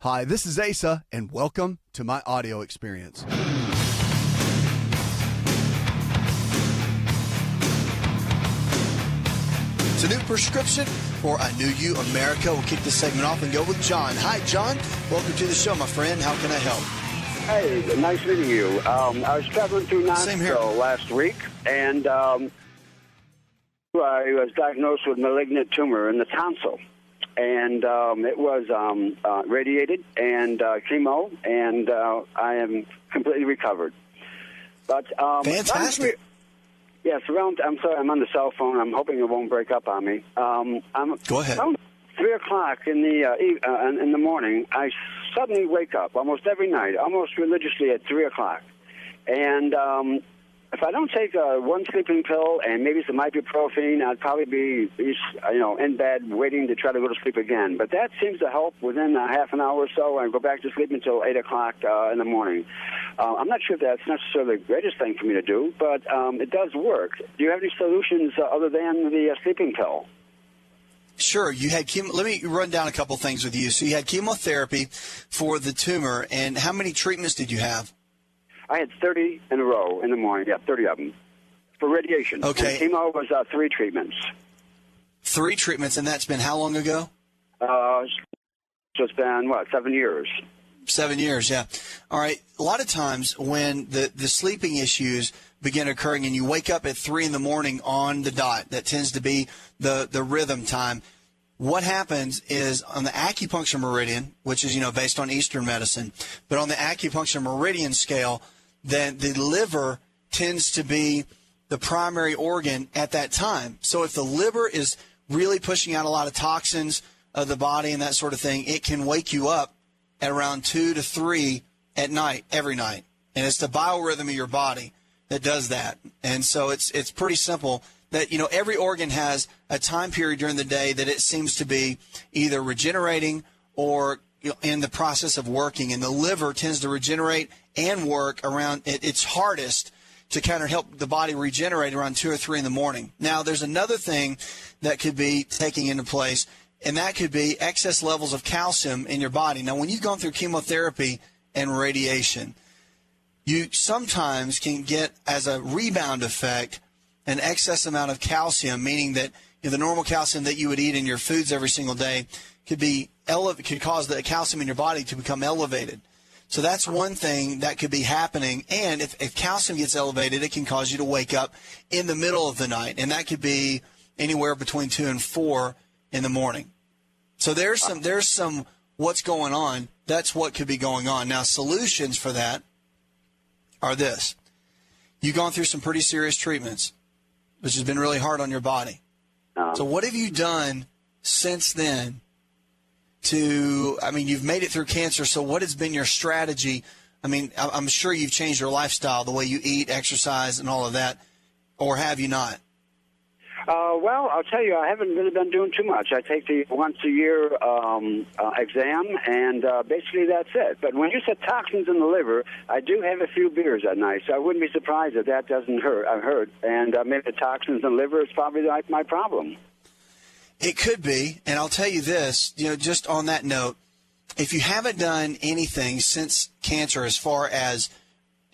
Hi, this is Asa, and welcome to my audio experience. It's a new prescription for a new you, America. We'll kick this segment off and go with John. Hi, John. Welcome to the show, my friend. How can I help? Hey, nice meeting you. I was traveling through Nashville last week, and I was diagnosed with malignant tumor in the tonsil. And it was radiated and chemo, and I am completely recovered. But fantastic. Yes, I'm sorry, I'm on the cell phone. I'm hoping it won't break up on me. Go ahead. Around 3 o'clock in the morning, I suddenly wake up almost every night, almost religiously at 3 o'clock. And if I don't take one sleeping pill and maybe some ibuprofen, I'd probably be in bed waiting to try to go to sleep again. But that seems to help within a half an hour or so, and go back to sleep until 8 o'clock in the morning. I'm not sure if that's necessarily the greatest thing for me to do, but it does work. Do you have any solutions other than the sleeping pill? Sure. You had let me run down a couple things with you. So you had chemotherapy for the tumor, and how many treatments did you have? I had 30 in a row in the morning. Yeah, 30 of them for radiation. Okay. And chemo was 3 treatments. 3 treatments, and that's been how long ago? So it's been, 7 years? 7 years, yeah. All right. A lot of times when the sleeping issues begin occurring and you wake up at 3 in the morning on the dot, that tends to be the rhythm time. What happens is on the acupuncture meridian, which is, based on Eastern medicine, but on the acupuncture meridian scale, then the liver tends to be the primary organ at that time. So if the liver is really pushing out a lot of toxins of the body and that sort of thing, it can wake you up at around 2 to 3 at night, every night. And it's the biorhythm of your body that does that. And so it's pretty simple that, every organ has a time period during the day that it seems to be either regenerating or in the process of working. And the liver tends to regenerate and work around its hardest to kind of help the body regenerate around 2 or 3 in the morning. Now, there's another thing that could be taking into place, and that could be excess levels of calcium in your body. Now, when you've gone through chemotherapy and radiation, you sometimes can get, as a rebound effect, an excess amount of calcium, meaning that the normal calcium that you would eat in your foods every single day could cause the calcium in your body to become elevated. So that's one thing that could be happening. And if calcium gets elevated, it can cause you to wake up in the middle of the night. And that could be anywhere between 2 and 4 in the morning. So there's some what's going on. That's what could be going on. Now, solutions for that are this. You've gone through some pretty serious treatments, which has been really hard on your body. So what have you done since then you've made it through cancer, so what has been your strategy? I'm sure you've changed your lifestyle, the way you eat, exercise, and all of that, or have you not? Well, I'll tell you, I haven't really been doing too much. I take the once-a-year exam, and basically that's it. But when you said toxins in the liver, I do have a few beers at night, so I wouldn't be surprised if that doesn't hurt. I've heard. And maybe the toxins in the liver is probably my problem. It could be, and I'll tell you this, just on that note, if you haven't done anything since cancer as far as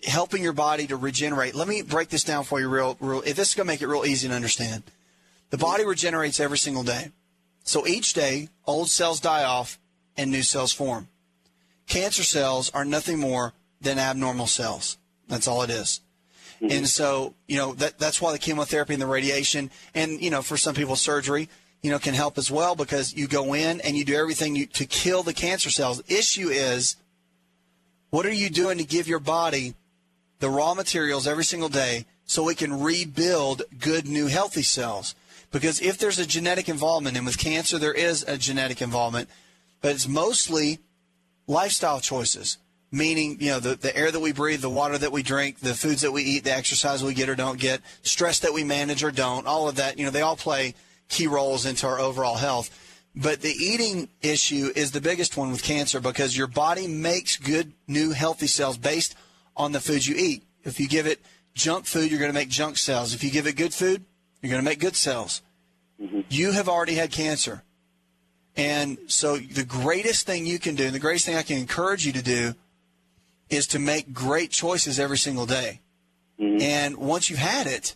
helping your body to regenerate, let me break this down for you real. If this is going to make it real easy to understand. The body regenerates every single day. So each day, old cells die off and new cells form. Cancer cells are nothing more than abnormal cells. That's all it is. Mm-hmm. And so, that's why the chemotherapy and the radiation and, for some people, surgery, can help as well, because you go in and you do everything to kill the cancer cells. The issue is, what are you doing to give your body the raw materials every single day so it can rebuild good, new, healthy cells? Because if there's a genetic involvement, and with cancer there is a genetic involvement, but it's mostly lifestyle choices, meaning, the air that we breathe, the water that we drink, the foods that we eat, the exercise we get or don't get, stress that we manage or don't, all of that, they all play key roles into our overall health. But the eating issue is the biggest one with cancer, because your body makes good, new, healthy cells based on the foods you eat. If you give it junk food, you're going to make junk cells. If you give it good food, you're going to make good cells. Mm-hmm. You have already had cancer. And so the greatest thing you can do, and the greatest thing I can encourage you to do, is to make great choices every single day. Mm-hmm. And once you've had it,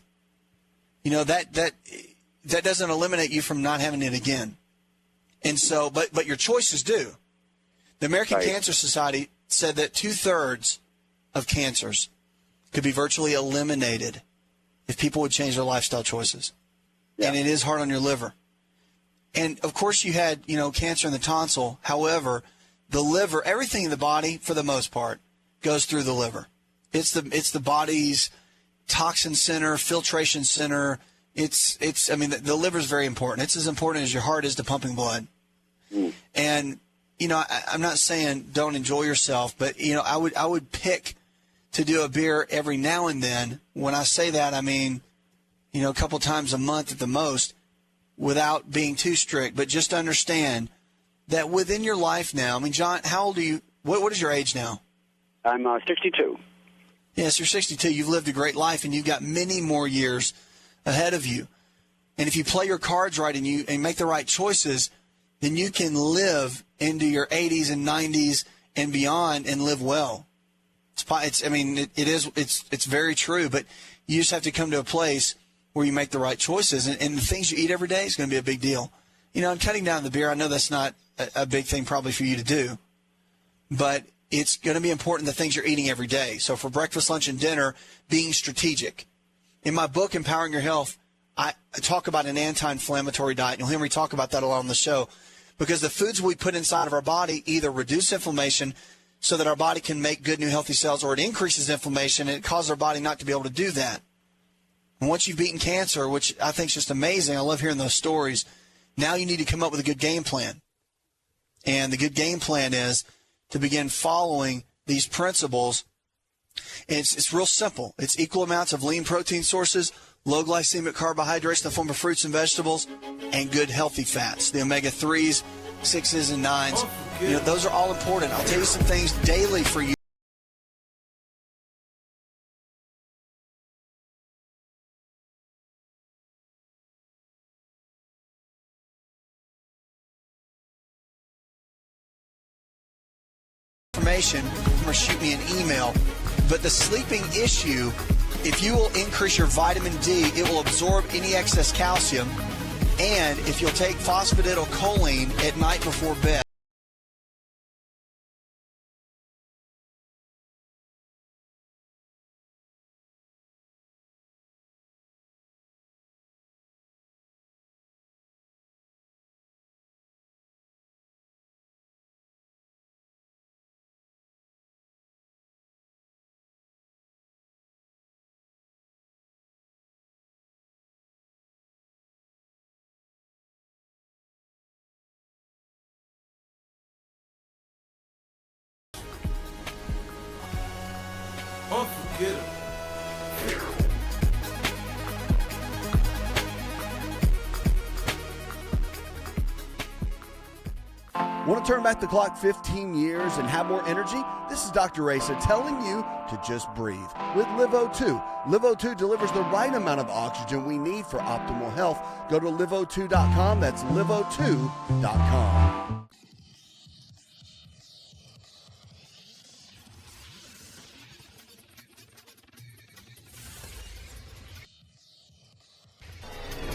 that doesn't eliminate you from not having it again. And so, but your choices do. The American Cancer Society said that 2/3 of cancers could be virtually eliminated if people would change their lifestyle choices. Yeah. And it is hard on your liver. And, of course, you had, cancer in the tonsil. However, the liver, everything in the body, for the most part, goes through the liver. It's the body's toxin center, filtration center. The liver is very important. It's as important as your heart is to pumping blood. Mm. And, I'm not saying don't enjoy yourself, but, I would pick to do a beer every now and then. When I say that, I mean, a couple times a month at the most, without being too strict. But just understand that within your life now, John, how old are you? What is your age now? I'm 62. Yes, you're 62. You've lived a great life, and you've got many more years ahead of you. And if you play your cards right and make the right choices, then you can live into your 80s and 90s and beyond and live well. It's very true, but you just have to come to a place where you make the right choices. And the things you eat every day is going to be a big deal. I'm cutting down the beer. I know that's not a big thing probably for you to do, but it's going to be important, the things you're eating every day. So for breakfast, lunch, and dinner, being strategic. In my book, Empowering Your Health, I talk about an anti-inflammatory diet. You'll hear me talk about that a lot on the show, because the foods we put inside of our body either reduce inflammation so that our body can make good, new, healthy cells, or it increases inflammation and it causes our body not to be able to do that. And once you've beaten cancer, which I think is just amazing, I love hearing those stories, now you need to come up with a good game plan. And the good game plan is to begin following these principles. And it's real simple. It's equal amounts of lean protein sources, low glycemic carbohydrates in the form of fruits and vegetables, and good healthy fats, the omega-3s, 6s, and 9s. Those are all important. I'll tell you some things daily for you. Information, or shoot me an email. But the sleeping issue, if you will increase your vitamin D, it will absorb any excess calcium. And if you'll take phosphatidylcholine at night before bed, unforgettable. Want to turn back the clock 15 years and have more energy? This is Dr. Asa telling you to just breathe with LiveO2. LiveO2 delivers the right amount of oxygen we need for optimal health. Go to liveO2.com. That's liveO2.com.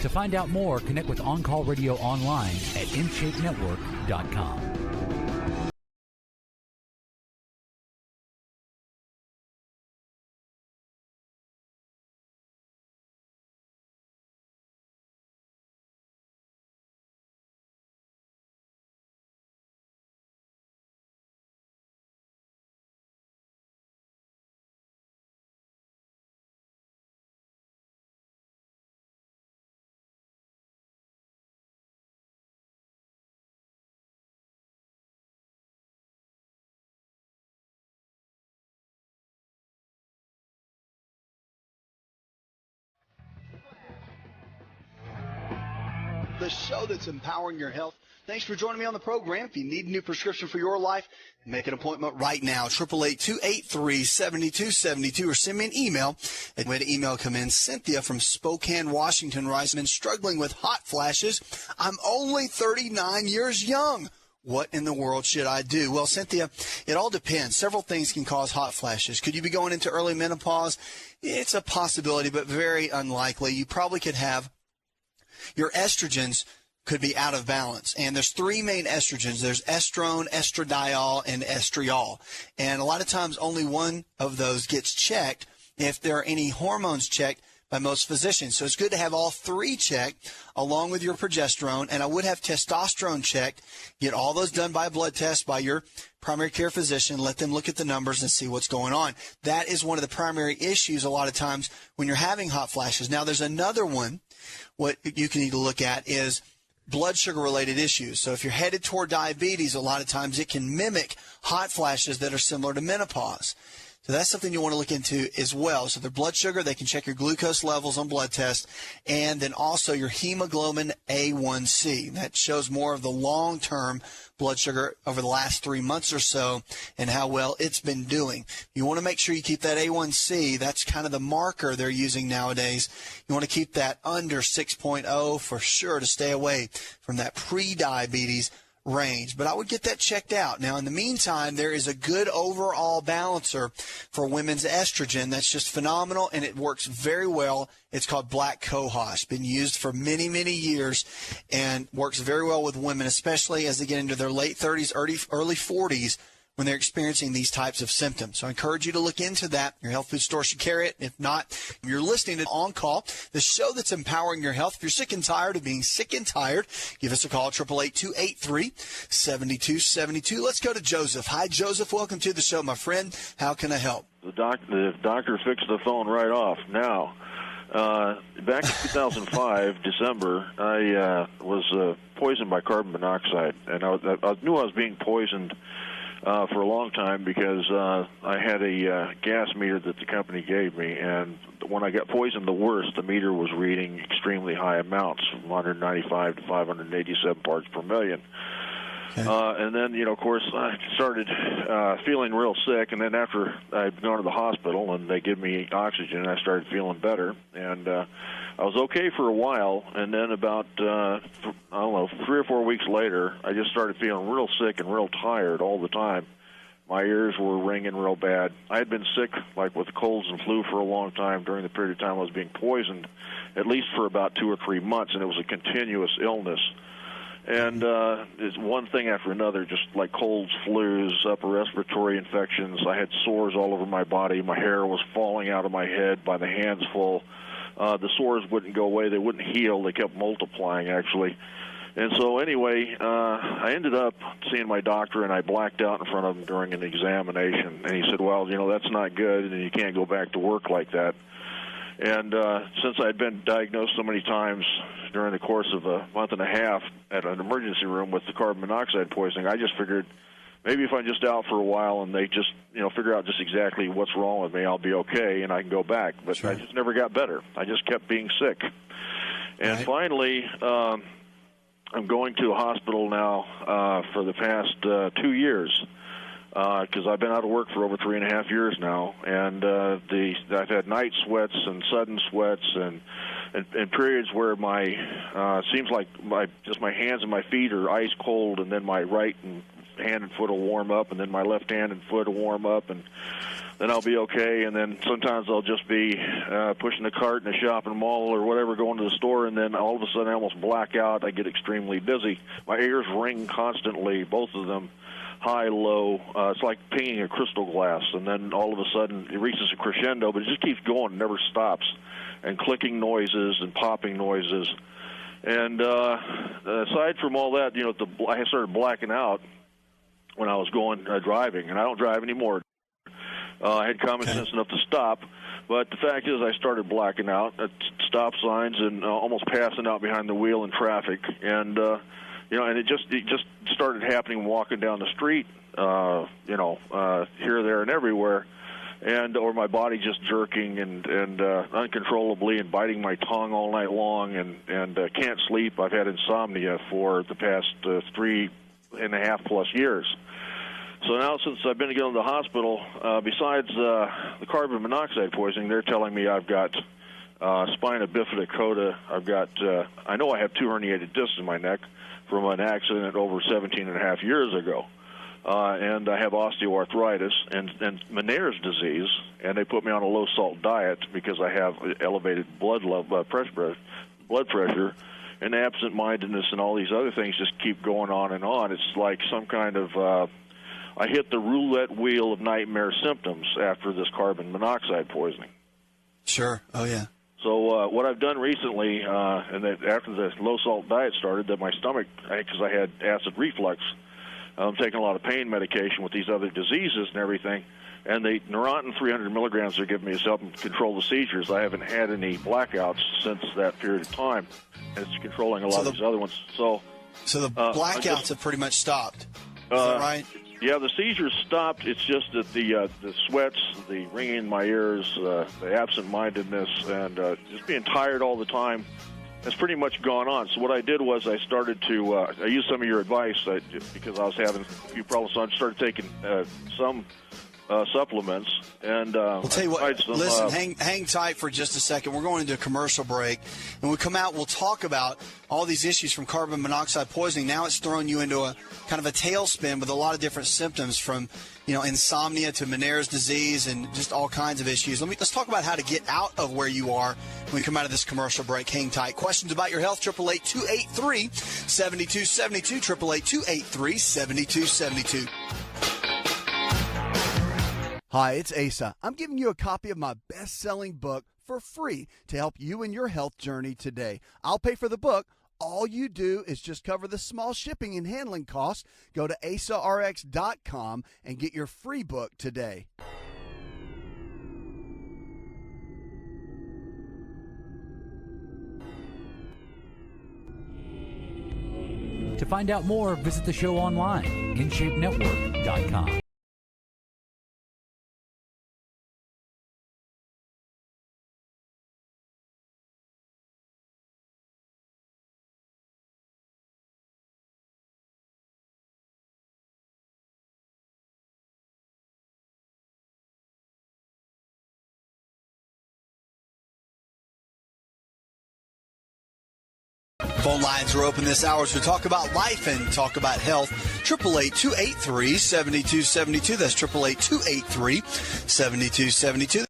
To find out more, connect with On Call Radio online at InShapeNetwork.com. The show that's empowering your health Thanks for joining me on the program. If you need a new prescription for your life, make an appointment right now. 888-283-7272 or send me an email. And when the email come in, Cynthia from Spokane, Washington writes, "Been struggling with hot flashes. I'm only 39 years young. What in the world should I do?" Well, Cynthia, it all depends. Several things can cause hot flashes. Could you be going into early menopause? It's a possibility, but very unlikely. You probably could have your estrogens could be out of balance. And there's three main estrogens. There's estrone, estradiol, and estriol. And a lot of times only one of those gets checked if there are any hormones checked by most physicians. So it's good to have all three checked along with your progesterone. And I would have testosterone checked. Get all those done by a blood test by your primary care physician. Let them look at the numbers and see what's going on. That is one of the primary issues a lot of times when you're having hot flashes. Now, there's another one. What you can need to look at is blood sugar related issues. So if you're headed toward diabetes, a lot of times it can mimic hot flashes that are similar to menopause. So that's something you want to look into as well. So their blood sugar, they can check your glucose levels on blood tests, and then also your hemoglobin A1C. That shows more of the long-term blood sugar over the last 3 months or so and how well it's been doing. You want to make sure you keep that A1C. That's kind of the marker they're using nowadays. You want to keep that under 6.0 for sure to stay away from that pre-diabetes range. But I would get that checked out. Now, in the meantime, there is a good overall balancer for women's estrogen that's just phenomenal, and it works very well. It's called Black Cohosh. Been used for many, many years and works very well with women, especially as they get into their late 30s, early 40s, when they're experiencing these types of symptoms. So I encourage you to look into that. Your health food store should carry it. If not, if you're listening to On Call, the show that's empowering your health. If you're sick and tired of being sick and tired, give us a call, 888-283-7272. Let's go to Joseph. Hi, Joseph. Welcome to the show, my friend. How can I help? The doctor fixed the phone right off. Now, back in 2005, December, I was poisoned by carbon monoxide, and I knew I was being poisoned for a long time because I had a gas meter that the company gave me, and when I got poisoned the worst, the meter was reading extremely high amounts, from 195 to 587 parts per million. Okay. And then, of course, I started feeling real sick, and then after I'd gone to the hospital and they give me oxygen, I started feeling better, and I was okay for a while, and then about, 3 or 4 weeks later, I just started feeling real sick and real tired all the time. My ears were ringing real bad. I had been sick, like with colds and flu, for a long time during the period of time I was being poisoned, at least for about 2 or 3 months, and it was a continuous illness. And it's one thing after another, just like colds, flus, upper respiratory infections. I had sores all over my body. My hair was falling out of my head by the handsful. The sores wouldn't go away. They wouldn't heal. They kept multiplying, actually. And so anyway, I ended up seeing my doctor, and I blacked out in front of him during an examination. And he said, well, that's not good, and you can't go back to work like that. And since I'd been diagnosed so many times during the course of a month and a half at an emergency room with the carbon monoxide poisoning, I just figured maybe if I'm just out for a while and they just, figure out just exactly what's wrong with me, I'll be okay and I can go back. But sure. I just never got better. I just kept being sick. And finally, I'm going to a hospital now for the past 2 years because I've been out of work for over 3.5 years now. And I've had night sweats and sudden sweats and periods where seems like my hands and my feet are ice cold, and then my right hand and foot will warm up, and then my left hand and foot will warm up, and then I'll be okay. And then sometimes I'll just be pushing a cart in a shopping mall or whatever, going to the store, and then all of a sudden I almost black out. I get extremely dizzy. My ears ring constantly, both of them, high, low. It's like painting a crystal glass, and then all of a sudden it reaches a crescendo, but it just keeps going, never stops, and clicking noises and popping noises. And aside from all that, I started blacking out when I was going driving, and I don't drive anymore. I had common sense enough to stop, but the fact is I started blacking out at stop signs and almost passing out behind the wheel in traffic, and and it just started happening walking down the street, here, there, and everywhere. And or my body just jerking and uncontrollably and biting my tongue all night long and can't sleep. I've had insomnia for the past 3.5 plus years. So now, since I've been going to the hospital, besides the carbon monoxide poisoning, they're telling me I've got spina bifida coda. I've got, I know I have 2 herniated discs in my neck from an accident over 17 and a half years ago. And I have osteoarthritis and Meniere's disease, and they put me on a low-salt diet because I have elevated blood pressure, and absent-mindedness and all these other things just keep going on and on. It's like some kind of, I hit the roulette wheel of nightmare symptoms after this carbon monoxide poisoning. Sure. Oh, yeah. So what I've done recently, and that after the low-salt diet started, that my stomach, because I had acid reflux, I'm taking a lot of pain medication with these other diseases and everything, and the Neurontin 300 milligrams they're giving me is helping control the seizures. I haven't had any blackouts since that period of time, and it's controlling a lot of these other ones. So the blackouts have pretty much stopped. Is that right? Yeah, the seizures stopped. It's just that the sweats, the ringing in my ears, the absent-mindedness, and just being tired all the time has pretty much gone on. So what I did was I started to, I used some of your advice because I was having a few problems, so I started taking some supplements. And I'll tell you what, listen, hang tight for just a second. We're going into a commercial break. When we come out, we'll talk about all these issues from carbon monoxide poisoning. Now it's throwing you into a kind of a tailspin with a lot of different symptoms from, insomnia to Meniere's disease and just all kinds of issues. Let's talk about how to get out of where you are when we come out of this commercial break. Hang tight. Questions about your health, 888-283-7272, 888-283-7272. Hi, it's Asa. I'm giving you a copy of my best-selling book for free to help you in your health journey today. I'll pay for the book. All you do is just cover the small shipping and handling costs. Go to asarx.com and get your free book today. To find out more, visit the show online, InShapeNetwork.com. Phone lines are open this hour to talk about life and talk about health. 888-283-7272. That's 888-283-7272.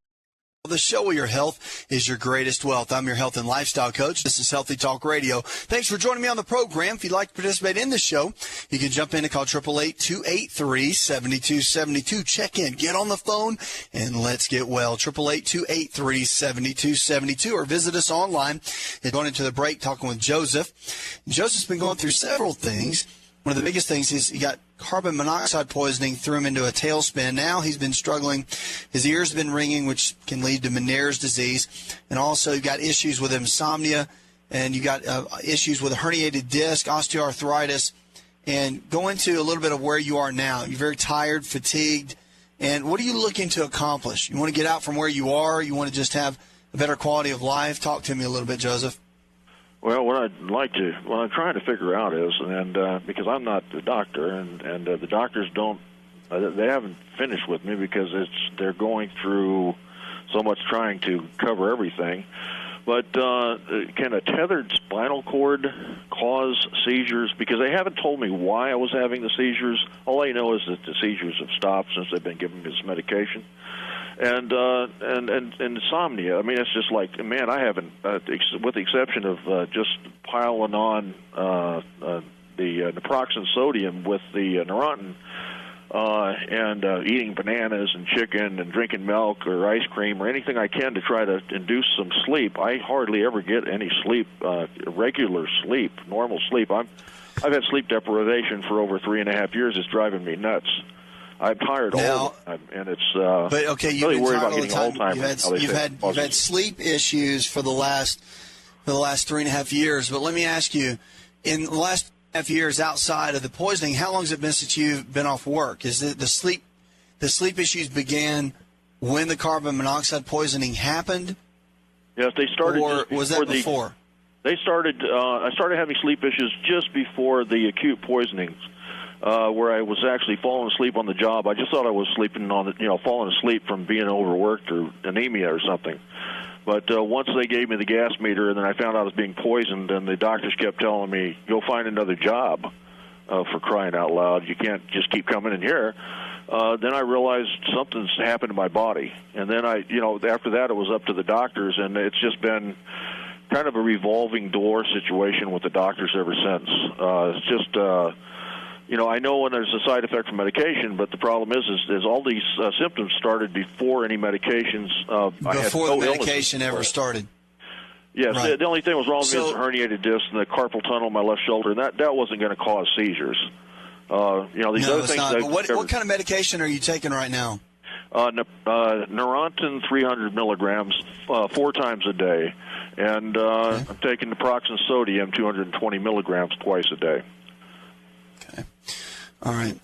The show where your health is your greatest wealth. I'm your health and lifestyle coach. This is Healthy Talk Radio. Thanks for joining me on the program. If you'd like to participate in the show, you can jump in and call 888-283-7272. Check in, get on the phone, and let's get well. 888-283-7272, or visit us online. And going into the break, talking with Joseph. Joseph's been going through several things. One of the biggest things is he got carbon monoxide poisoning, threw him into a tailspin. Now he's been struggling. His ears have been ringing, which can lead to Meniere's disease. And also you've got issues with insomnia, and you got issues with a herniated disc, osteoarthritis. And go into a little bit of where you are now. You're very tired, fatigued. And what are you looking to accomplish? You want to get out from where you are? You want to just have a better quality of life? Talk to me a little bit, Joseph. Well, what I'm trying to figure out is, and because I'm not the doctor, and the doctors don't, they haven't finished with me because they're going through so much trying to cover everything. But can a tethered spinal cord cause seizures? Because they haven't told me why I was having the seizures. All I know is that the seizures have stopped since they've been giving me this medication. And insomnia. I mean, it's just like, man, I haven't, with the exception of just piling on the naproxen sodium with the Neurontin, and eating bananas and chicken and drinking milk or ice cream or anything I can to try to induce some sleep. I hardly ever get any sleep, regular sleep, normal sleep. I've had sleep deprivation for over 3.5 years. It's driving me nuts. I'm tired all the time, and it's but okay, you've really been worried tired about all the getting time. Alzheimer's. You've had sleep issues for the last 3.5 years. But let me ask you, in the last 3.5 years, outside of the poisoning, how long has it been since you've been off work? Is it the sleep issues began when the carbon monoxide poisoning happened? Yes, they started. Or was that before? They started. I started having sleep issues just before the acute poisonings, where I was actually falling asleep on the job. I just thought I was sleeping on, falling asleep from being overworked or anemia or something. But once they gave me the gas meter, and then I found out I was being poisoned, and the doctors kept telling me, "Go find another job." For crying out loud, you can't just keep coming in here. Then I realized something's happened to my body, and then after that, it was up to the doctors, and it's just been kind of a revolving door situation with the doctors ever since. It's just, I know when there's a side effect from medication, but the problem is all these symptoms started before any medications. Before the medication ever started. Yes, right. The only thing that was wrong with me was a herniated disc and the carpal tunnel in my left shoulder, and that wasn't going to cause seizures. These other things. Not. What kind of medication are you taking right now? Neurontin 300 milligrams 4 times a day, and I'm taking naproxen sodium 220 milligrams twice a day. Okay. All right.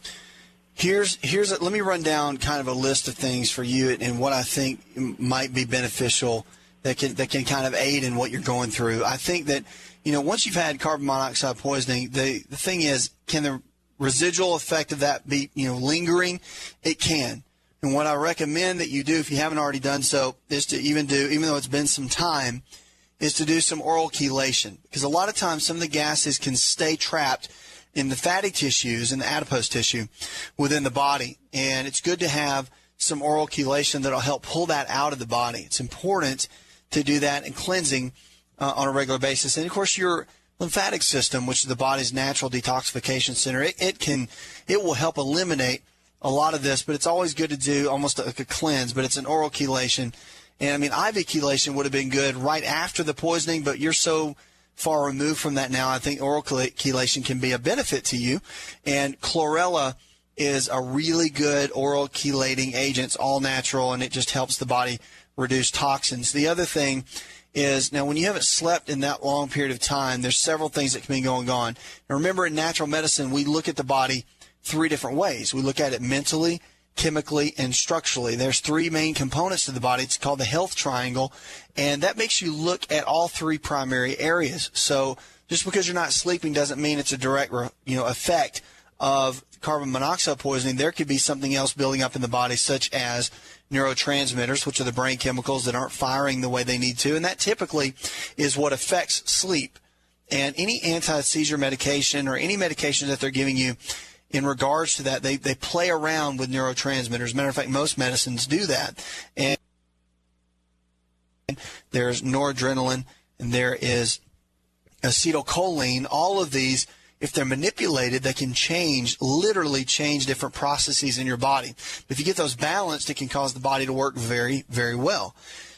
Let me run down kind of a list of things for you and what I think might be beneficial that can kind of aid in what you're going through. I think that, once you've had carbon monoxide poisoning, the thing is, can the residual effect of that be, lingering? It can. And what I recommend that you do, if you haven't already done so, is to even though it's been some time, is to do some oral chelation. Because a lot of times some of the gases can stay trapped in the fatty tissues and the adipose tissue within the body. And it's good to have some oral chelation that'll help pull that out of the body. It's important to do that and cleansing on a regular basis. And, of course, your lymphatic system, which is the body's natural detoxification center, it will help eliminate a lot of this, but it's always good to do almost like a cleanse, but it's an oral chelation. And, IV chelation would have been good right after the poisoning, but you're so far removed from that now, I think oral chelation can be a benefit to you. And chlorella is a really good oral chelating agent. It's all natural, and it just helps the body reduce toxins. The other thing is, now when you haven't slept in that long period of time, there's several things that can be going on. And remember, in natural medicine, we look at the body 3 different ways. We look at it mentally, chemically, and structurally. There's 3 main components to the body. It's called the health triangle, and that makes you look at all 3 primary areas. So just because you're not sleeping doesn't mean it's a direct effect of carbon monoxide poisoning. There could be something else building up in the body, such as neurotransmitters, which are the brain chemicals that aren't firing the way they need to, and that typically is what affects sleep. And any anti-seizure medication or any medication that they're giving you in regards to that, they play around with neurotransmitters. As a matter of fact, most medicines do that. And there's noradrenaline, and there is acetylcholine. All of these, if they're manipulated, they can literally change different processes in your body. But if you get those balanced, it can cause the body to work very, very well.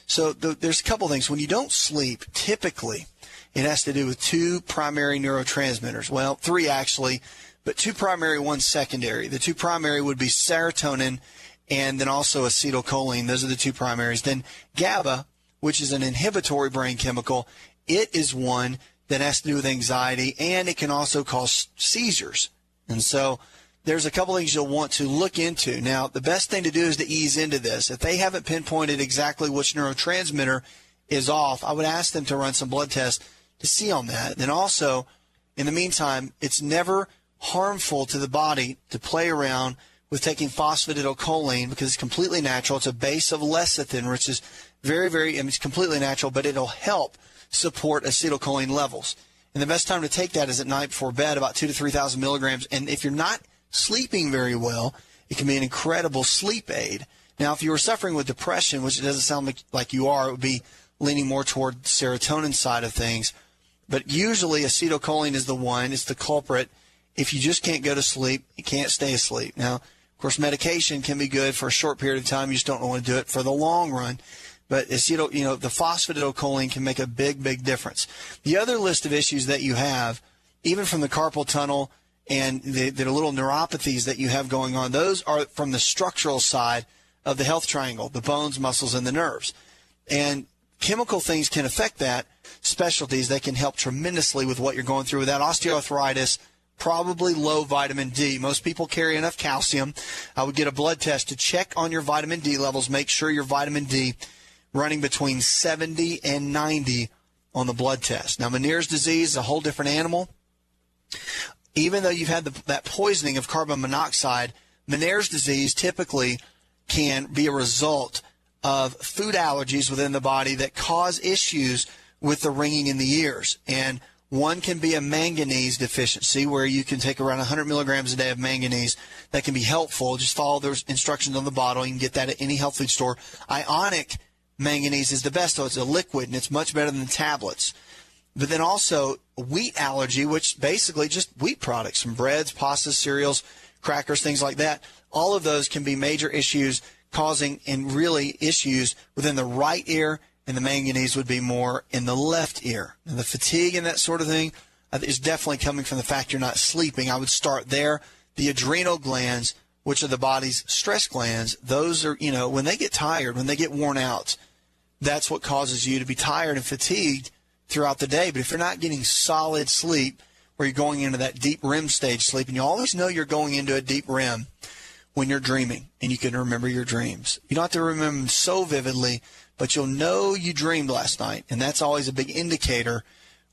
So there's a couple things. When you don't sleep, typically, it has to do with 2 primary neurotransmitters. Well, 3 actually, but 2 primary, 1 secondary. The 2 primary would be serotonin and then also acetylcholine. Those are the 2 primaries. Then GABA, which is an inhibitory brain chemical, it is one that has to do with anxiety, and it can also cause seizures. And so there's a couple things you'll want to look into. Now, the best thing to do is to ease into this. If they haven't pinpointed exactly which neurotransmitter is off, I would ask them to run some blood tests to see on that. Then also, in the meantime, it's never harmful to the body to play around with taking phosphatidylcholine because it's completely natural. It's a base of lecithin, which is very, very, it's completely natural, but it'll help support acetylcholine levels. And the best time to take that is at night before bed, about 2,000 to 3,000 milligrams. And if you're not sleeping very well, it can be an incredible sleep aid. Now, if you were suffering with depression, which it doesn't sound like you are, it would be leaning more toward the serotonin side of things. But usually acetylcholine is the one, it's the culprit. If you just can't go to sleep, you can't stay asleep. Now, of course, medication can be good for a short period of time. You just don't want to do it for the long run. But the phosphatidylcholine can make a big, big difference. The other list of issues that you have, even from the carpal tunnel and the little neuropathies that you have going on, those are from the structural side of the health triangle, the bones, muscles, and the nerves. And chemical things can affect that. Specialties that can help tremendously with what you're going through with that osteoarthritis, probably low vitamin D. Most people carry enough calcium. I would get a blood test to check on your vitamin D levels. Make sure your vitamin D running between 70 and 90 on the blood test. Now, Meniere's disease is a whole different animal. Even though you've had that poisoning of carbon monoxide, Meniere's disease typically can be a result of food allergies within the body that cause issues with the ringing in the ears. And one can be a manganese deficiency, where you can take around 100 milligrams a day of manganese. That can be helpful. Just follow those instructions on the bottle. You can get that at any health food store. Ionic manganese is the best, though. It's a liquid, and it's much better than tablets. But then also wheat allergy, which basically just wheat products, from breads, pastas, cereals, crackers, things like that. All of those can be major issues, causing and really issues within the right ear, and the manganese would be more in the left ear. And the fatigue and that sort of thing is definitely coming from the fact you're not sleeping. I would start there. The adrenal glands, which are the body's stress glands, those are, when they get tired, when they get worn out, that's what causes you to be tired and fatigued throughout the day. But if you're not getting solid sleep, where you're going into that deep REM stage sleep, and you always know you're going into a deep REM when you're dreaming, and you can remember your dreams. You don't have to remember them so vividly, but you'll know you dreamed last night, and that's always a big indicator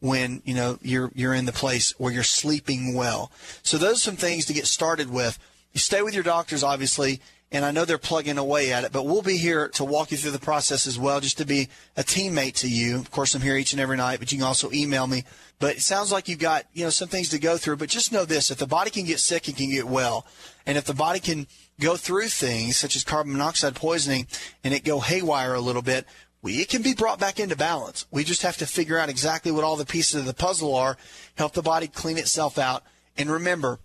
when you're in the place where you're sleeping well. So those are some things to get started with. You stay with your doctors, obviously, and I know they're plugging away at it, but we'll be here to walk you through the process as well, just to be a teammate to you. Of course, I'm here each and every night, but you can also email me. But it sounds like you've got some things to go through. But just know this: if the body can get sick, it can get well, and if the body can go through things such as carbon monoxide poisoning and it go haywire a little bit, it can be brought back into balance. We just have to figure out exactly what all the pieces of the puzzle are, help the body clean itself out. And remember,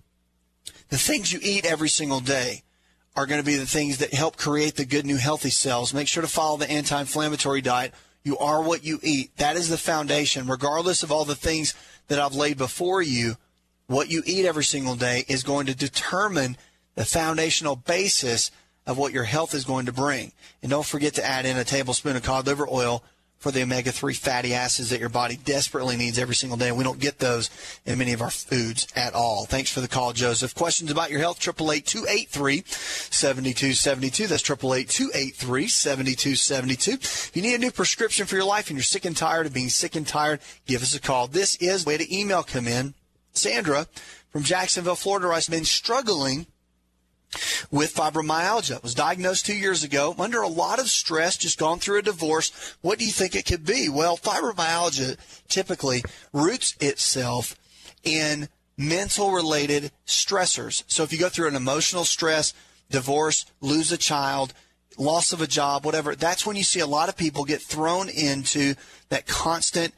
the things you eat every single day are going to be the things that help create the good new healthy cells. Make sure to follow the anti-inflammatory diet. You are what you eat. That is the foundation. Regardless of all the things that I've laid before you, what you eat every single day is going to determine the foundational basis of what your health is going to bring. And don't forget to add in a tablespoon of cod liver oil for the omega-3 fatty acids that your body desperately needs every single day. And we don't get those in many of our foods at all. Thanks for the call, Joseph. Questions about your health, 888-283-7272. That's 888-283-7272. If you need a new prescription for your life and you're sick and tired of being sick and tired, give us a call. This is the way to email come in. Sandra from Jacksonville, Florida, writes, been struggling with fibromyalgia. Was diagnosed 2 years ago, under a lot of stress, just gone through a divorce. What do you think it could be? Well, fibromyalgia typically roots itself in mental-related stressors. So if you go through an emotional stress, divorce, lose a child, loss of a job, whatever, that's when you see a lot of people get thrown into that constant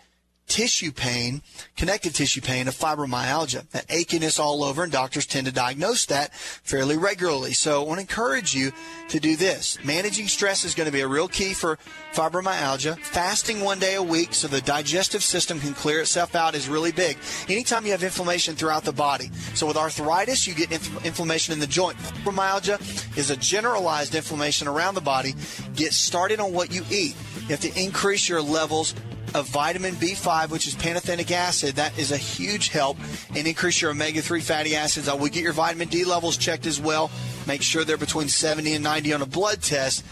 tissue pain, connective tissue pain of fibromyalgia, that achiness all over, and doctors tend to diagnose that fairly regularly. So I want to encourage you to do this. Managing stress is going to be a real key for fibromyalgia. Fasting 1 day a week so the digestive system can clear itself out is really big. Anytime you have inflammation throughout the body. So with arthritis, you get inflammation in the joint. Fibromyalgia is a generalized inflammation around the body. Get started on what you eat. You have to increase your levels of vitamin B5, which is pantothenic acid. That is a huge help. And increase your omega-3 fatty acids. I would get your vitamin D levels checked as well. Make sure they're between 70 and 90 on a blood test.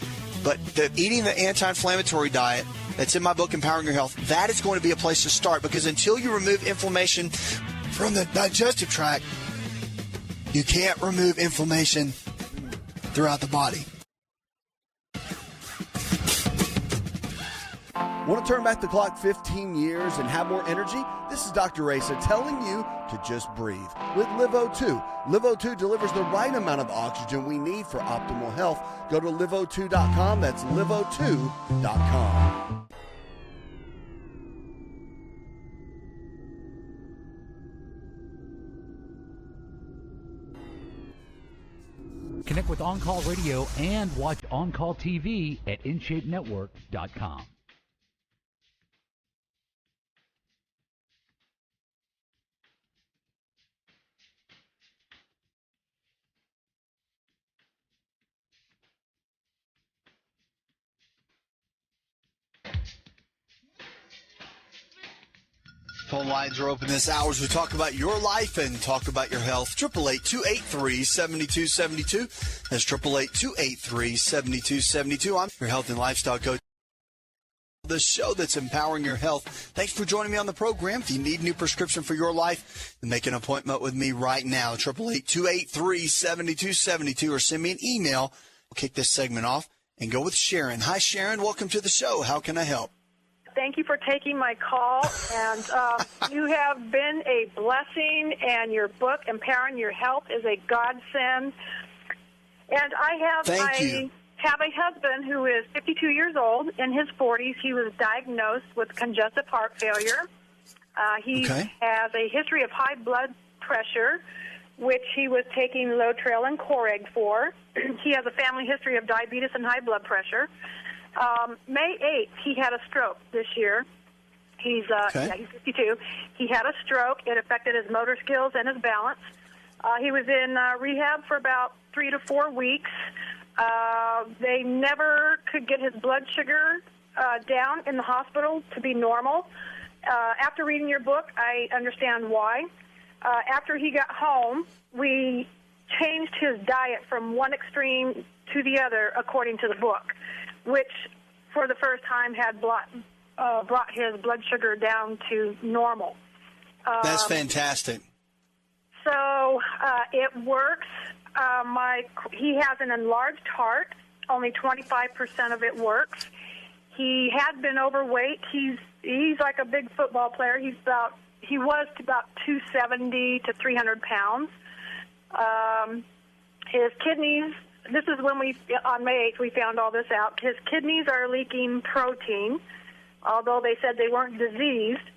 But eating the anti-inflammatory diet that's in my book, Empowering Your Health, that is going to be a place to start, because until you remove inflammation from the digestive tract, you can't remove inflammation throughout the body. Want to turn back the clock 15 years and have more energy? This is Dr. Raisa telling you to just breathe with LiveO2. LiveO2 delivers the right amount of oxygen we need for optimal health. Go to liveO2.com. That's liveO2.com. Connect with On Call Radio and watch On Call TV at InShapeNetwork.com. phone lines are open this hour as we talk about your life and talk about your health. 888-283-7272. That's 888-283-7272. I'm your health and lifestyle coach. The show that's empowering your health. Thanks for joining me on the program. If you need a new prescription for your life, then make an appointment with me right now. 888-283-7272 or send me an email. We'll kick this segment off and go with Sharon. Hi, Sharon. Welcome to the show. How can I help? Thank you for taking my call. And you have been a blessing, and your book, Empowering Your Health, is a godsend. And I have have a husband who is 52 years old, in his 40s. He was diagnosed with congestive heart failure. He has a history of high blood pressure, which he was taking Lotrel and Coreg for. He has a family history of diabetes and high blood pressure. May 8th, he had a stroke this year. He's 52. He had a stroke. It affected his motor skills and his balance. He was in rehab for about 3 to 4 weeks. They never could get his blood sugar down in the hospital to be normal. After reading your book, I understand why. After he got home, we changed his diet from one extreme to the other according to the book, which for the first time had brought his blood sugar down to normal. That's fantastic. So it works. He has an enlarged heart. Only 25% of it works. He had been overweight. He's like a big football player. He was about 270 to 300 pounds. His kidneys. This is when on May 8th, we found all this out. His kidneys are leaking protein, although they said they weren't diseased.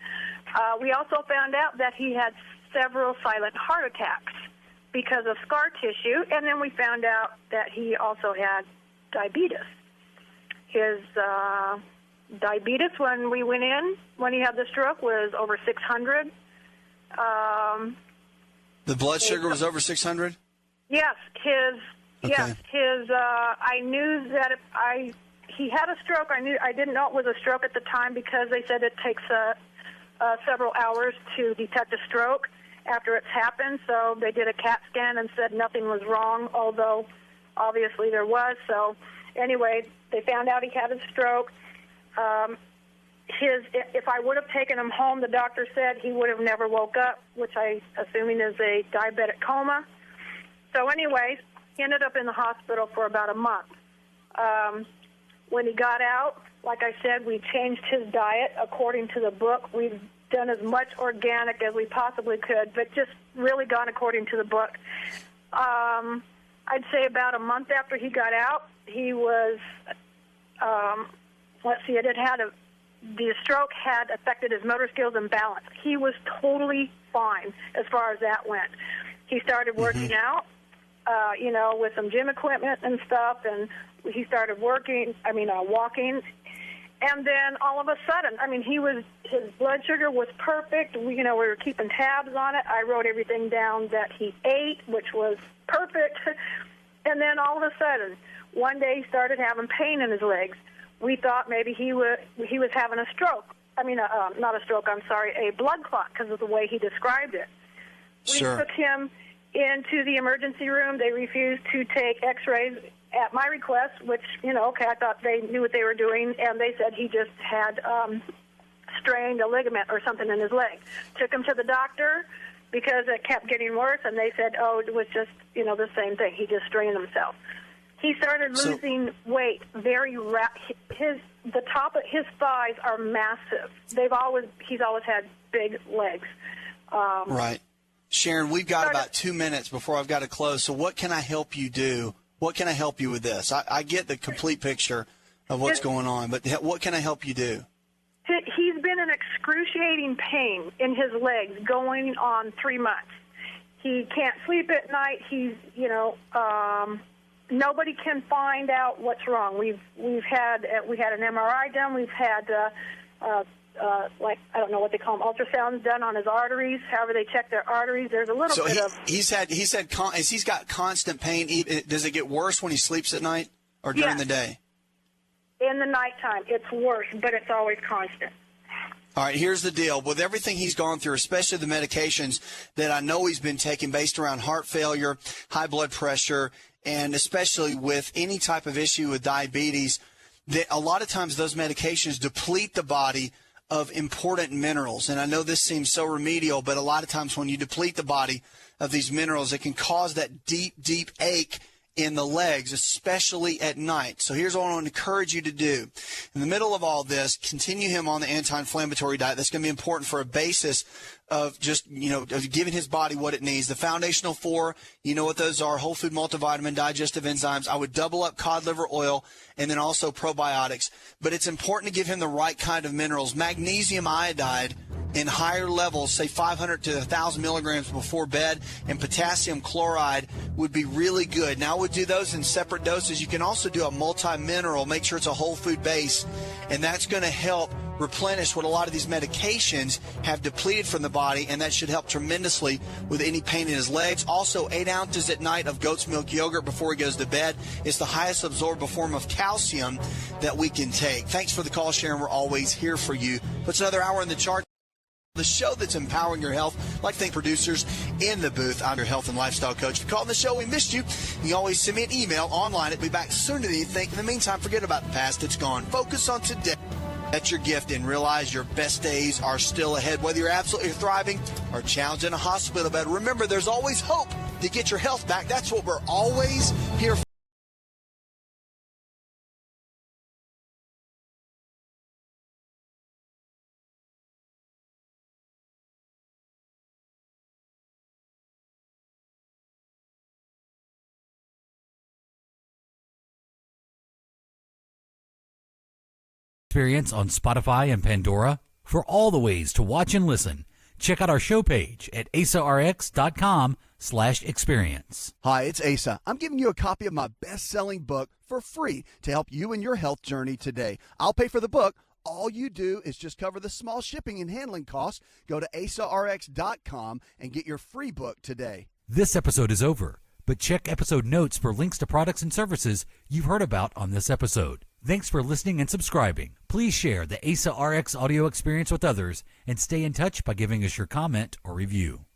We also found out that he had several silent heart attacks because of scar tissue, and then we found out that he also had diabetes. His diabetes, when we went in, when he had the stroke, was over 600. The blood sugar was over 600? Yes, I knew that he had a stroke. I didn't know it was a stroke at the time because they said it takes several hours to detect a stroke after it's happened. So they did a CAT scan and said nothing was wrong, although obviously there was. So anyway, they found out he had a stroke. If I would have taken him home, the doctor said he would have never woke up, which I assuming is a diabetic coma. So anyway, he ended up in the hospital for about a month. When he got out, like I said, we changed his diet according to the book. We've done as much organic as we possibly could, but just really gone according to the book. I'd say about a month after he got out, he was, the stroke had affected his motor skills and balance. He was totally fine as far as that went. He started working out, with some gym equipment and stuff, and he started walking. And then all of a sudden, his blood sugar was perfect. We were keeping tabs on it. I wrote everything down that he ate, which was perfect. And then all of a sudden, one day he started having pain in his legs. We thought maybe he was having a stroke. Not a stroke, a blood clot because of the way he described it. We took him into the emergency room. They refused to take x-rays at my request, which, I thought they knew what they were doing, and they said he just had strained a ligament or something in his leg. Took him to the doctor because it kept getting worse, and they said, it was just, the same thing. He just strained himself. He started losing weight very rapid. The top of his thighs are massive. He's always had big legs. Right. Sharon, we've got about 2 minutes before I've got to close. So what can I help you do? What can I help you with this? I get the complete picture of what's going on, but what can I help you do? He's been in excruciating pain in his legs going on 3 months. He can't sleep at night. He's, nobody can find out what's wrong. We had an MRI done. We've had I don't know what they call them, ultrasounds done on his arteries. However they check their arteries, there's a little bit of. He's got constant pain. Does it get worse when he sleeps at night or during the day? In the nighttime, it's worse, but it's always constant. All right, here's the deal. With everything he's gone through, especially the medications that I know he's been taking based around heart failure, high blood pressure, and especially with any type of issue with diabetes, that a lot of times those medications deplete the body of important minerals. And I know this seems so remedial, but a lot of times when you deplete the body of these minerals, it can cause that deep, deep ache in the legs, especially at night. So here's what I want to encourage you to do. In the middle of all this, continue him on the anti-inflammatory diet. That's going to be important for a basis of just, of giving his body what it needs. The foundational 4, you know what those are: whole food multivitamin, digestive enzymes. I would double up cod liver oil and then also probiotics. But it's important to give him the right kind of minerals. Magnesium iodide in higher levels, say 500 to 1,000 milligrams before bed, and potassium chloride would be really good. Now, I would do those in separate doses. You can also do a multi-mineral. Make sure it's a whole food base, and that's going to help replenish what a lot of these medications have depleted from the body, and that should help tremendously with any pain in his legs. Also, 8 ounces at night of goat's milk yogurt before he goes to bed. It's the highest absorbable form of calcium that we can take. Thanks for the call, Sharon. We're always here for you. Puts another hour in the chart. The show that's empowering your health, like think producers in the booth. I'm your health and lifestyle coach. If you called the show, we missed you. You can always send me an email online. I'll be back sooner than you think. In the meantime, forget about the past. It's gone. Focus on today. That's your gift, and realize your best days are still ahead. Whether you're absolutely thriving or challenged in a hospital bed, remember there's always hope to get your health back. That's what we're always here for. Experience on Spotify and Pandora. For all the ways to watch and listen, check out our show page at asarx.com/experience. Hi, it's Asa. I'm giving you a copy of my best-selling book for free to help you in your health journey today. I'll pay for the book. All you do is just cover the small shipping and handling costs. Go to asarx.com and get your free book today. This episode is over, but check episode notes for links to products and services you've heard about on this episode. Thanks for listening and subscribing. Please share the ASA RX audio experience with others and stay in touch by giving us your comment or review.